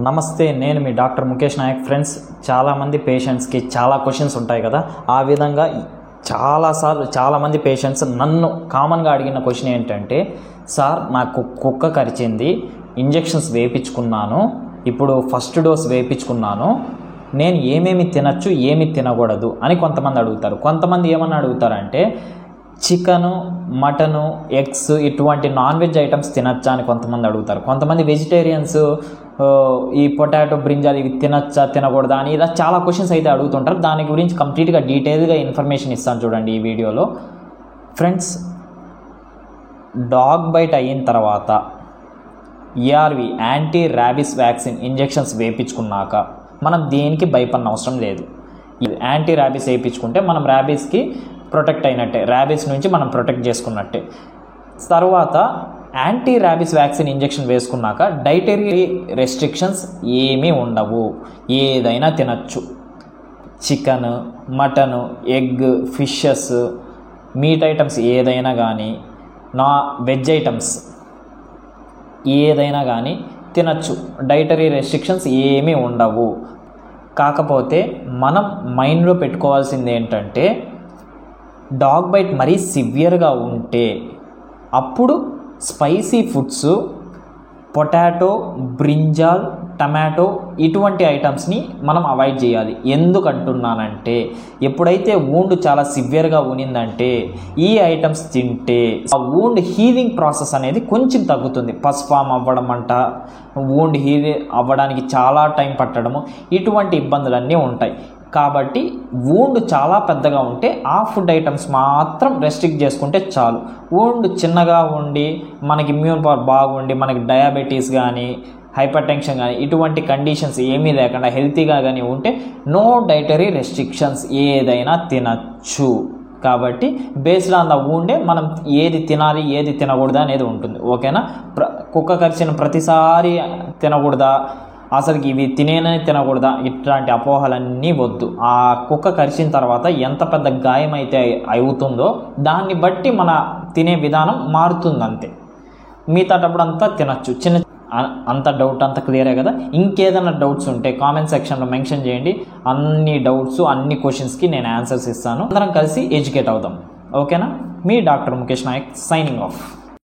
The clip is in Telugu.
నమస్తే, నేను మీ డాక్టర్ ముఖేష్ నాయక్. ఫ్రెండ్స్, చాలామంది పేషెంట్స్కి చాలా క్వశ్చన్స్ ఉంటాయి కదా. ఆ విధంగా చాలామంది పేషెంట్స్ నన్ను కామన్గా అడిగిన క్వశ్చన్ ఏంటంటే, సార్ నాకు కుక్క కరిచింది, ఇంజెక్షన్స్ వేయించుకున్నాను, ఇప్పుడు ఫస్ట్ డోస్ వేయించుకున్నాను, నేను ఏమేమి తినచ్చు ఏమి తినకూడదు అని కొంతమంది అడుగుతారు. కొంతమంది ఏమన్నా అడుగుతారంటే చికెను, మటను, ఎగ్స్ ఇటువంటి నాన్ వెజ్ ఐటమ్స్ తినచ్చా అని కొంతమంది అడుగుతారు. కొంతమంది వెజిటేరియన్స్ ఈ పొటాటో, బ్రింజాల్ ఇవి తినచ్చా తినకూడదా అని ఇలా చాలా క్వశ్చన్స్ అయితే అడుగుతుంటారు. దాని గురించి కంప్లీట్గా డీటెయిల్గా ఇన్ఫర్మేషన్ ఇస్తాను చూడండి ఈ వీడియోలో. ఫ్రెండ్స్, డాగ్ బైట్ అయిన తర్వాత ARV anti rabies vaccine injections వేయించుకున్నాక మనం దేనికి భయపడిన అవసరం లేదు. యాంటీ ర్యాబీస్ వేయించుకుంటే మనం ర్యాబీస్కి ప్రొటెక్ట్ అయినట్టే, ర్యాబీస్ నుంచి మనం ప్రొటెక్ట్ చేసుకున్నట్టే. తర్వాత యాంటీ ర్యాబీస్ వ్యాక్సిన్ ఇంజెక్షన్ వేసుకున్నాక డైటరీ రెస్ట్రిక్షన్స్ ఏమీ ఉండవు, ఏదైనా తినచ్చు. Chicken, mutton, egg, fishes, meet items ఏదైనా కానీ, వెజ్ ఐటమ్స్ ఏదైనా కానీ తినచ్చు. డైటరీ రెస్ట్రిక్షన్స్ ఏమీ ఉండవు. కాకపోతే మనం మైండ్లో పెట్టుకోవాల్సింది ఏంటంటే, డాగ్ బైట్ మరీ సివియర్గా ఉంటే అప్పుడు spicy foods, potato, brinjal, tomato ఇటువంటి ఐటమ్స్ని మనం అవాయిడ్ చేయాలి. ఎందుకు అంటున్నానంటే, ఎప్పుడైతే వూండ్ చాలా సివియర్గా ఉనిందంటే ఈ ఐటమ్స్ తింటే ఆ వూండ్ హీలింగ్ ప్రాసెస్ అనేది కొంచెం తగ్గుతుంది. పస్ ఫామ్ అవ్వడం అంట, వూండ్ హీల్ అవ్వడానికి చాలా టైం పట్టడము, ఇటువంటి ఇబ్బందులన్నీ ఉంటాయి. కాబట్టి వూండ్ చాలా పెద్దగా ఉంటే ఆ ఫుడ్ ఐటమ్స్ మాత్రం రెస్ట్రిక్ట్ చేసుకుంటే చాలు. వూండ్ చిన్నగా ఉండి మనకి ఇమ్యూన్ పవర్ బాగుండి మనకి డయాబెటీస్ కానీ, హైపర్ టెన్షన్ కానీ ఇటువంటి కండిషన్స్ ఏమీ లేకుండా హెల్తీగా కానీ ఉంటే నో డైటరీ రెస్ట్రిక్షన్స్, ఏదైనా తినచ్చు. కాబట్టి బేస్డ్ ఆన్ ద వూండే మనం ఏది తినాలి ఏది తినకూడదా అనేది ఉంటుంది. ఓకేనా? కుక్క కరిచిన ప్రతిసారి తినకూడదా, అసలుకి ఇవి తినేనని తినకూడదా, ఇట్లాంటి అపోహలన్నీ వద్దు. ఆ కుక్క కరిచిన తర్వాత ఎంత పెద్ద గాయం అయితే అవుతుందో దాన్ని బట్టి మన తినే విధానం మారుతుంది అంతే. మిగతాటప్పుడు అంతా తినచ్చు. అంత డౌట్ అంతా క్లియరే కదా. ఇంకేదైనా డౌట్స్ ఉంటే కామెంట్ సెక్షన్లో మెన్షన్ చేయండి. అన్ని డౌట్స్, అన్ని క్వశ్చన్స్కి నేను ఆన్సర్స్ ఇస్తాను. అందరం కలిసి ఎడ్యుకేట్ అవుదాం. ఓకేనా? మీ doctor Mukesh Nayak signing of.